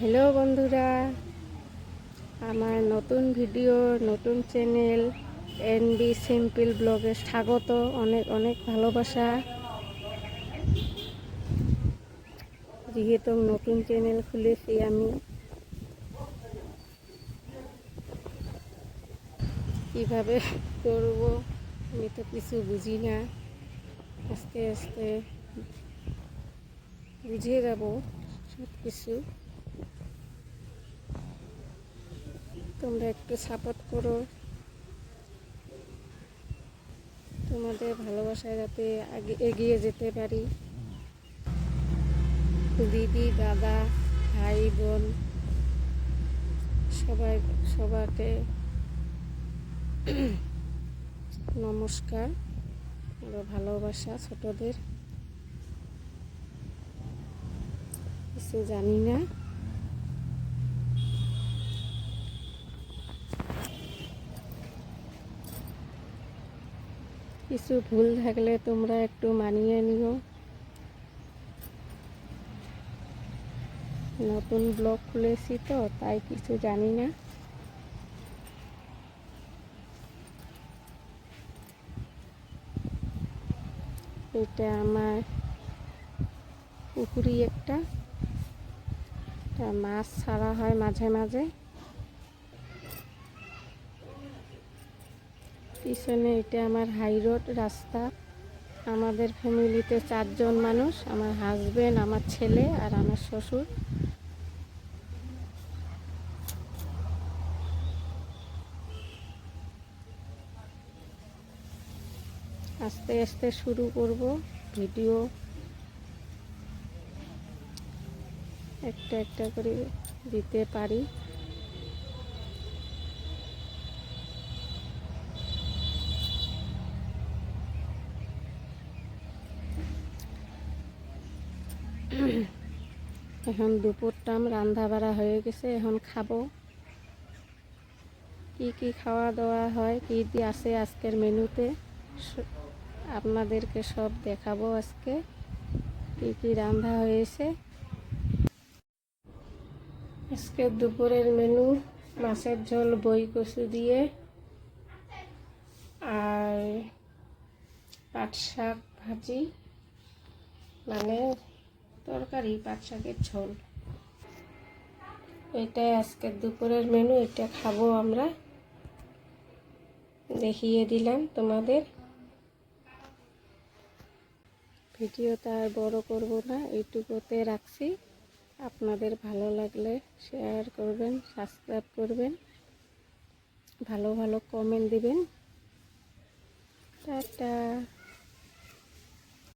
Hello বন্ধুরা, আমার নতুন ভিডিও নতুন চ্যানেল এনবি সিম্পল ব্লগে স্বাগত। অনেক অনেক ভালোবাসা। যেহেতু নতুন চ্যানেল খুলেছি আমি, কিভাবে করব আমি তো কিছু বুঝি না। আস্তে আস্তে বুঝে যাব সব কিছু। তোমরা একটু সাপোর্ট করো, তোমাদের ভালোবাসায় যাতে আগে এগিয়ে যেতে পারি। দিদি, দাদা, ভাই, বোন সবাইকে নমস্কার। ওরা ভালোবাসা। ছোটদের কিছু জানি না, কিছু ভুল থাকলে তোমরা একটু মানিয়ে নিও। নতুন ব্লগ খুলেছি তো তাই কিছু জানি না। এটা আমার পুকুরি একটা মাছ ছাড়া হয় মাঝে মাঝে। পিছনে এটা আমার হাই রোড রাস্তা। আমাদের ফ্যামিলিতে 4 জন মানুষ, আমার হাজবেন্ড, আমার ছেলে আর আমার শ্বশুর। আস্তে আস্তে শুরু করব ভিডিও, একটা একটা করে দিতে পারি। এখন দুপুর টাইম, রান্না বাড়া হয়ে গেছে, এখন খাবো। কি কি খাওয়া দাওয়া হয়, কি কি আছে আজকের মেনুতে, আপনাদেরকে সব দেখাবো আজকে কি কি রান্না হয়েছে। আজকে দুপুরের মেনু মাছের ঝোল বই কচু দিয়ে আর পাট শাক ভাজি, মানে তরকারি, পাট শাকের ঝোল। এটাই আজকের দুপুরের মেনু। এটা খাবো আমরা, দেখিয়ে দিলাম তোমাদের। ভিডিওটা আর বড় করব না, এইটুকুতে রাখছি। আপনাদের ভালো লাগলে শেয়ার করবেন, সাবস্ক্রাইব করবেন, ভালো ভালো কমেন্ট দিবেন। টাটা।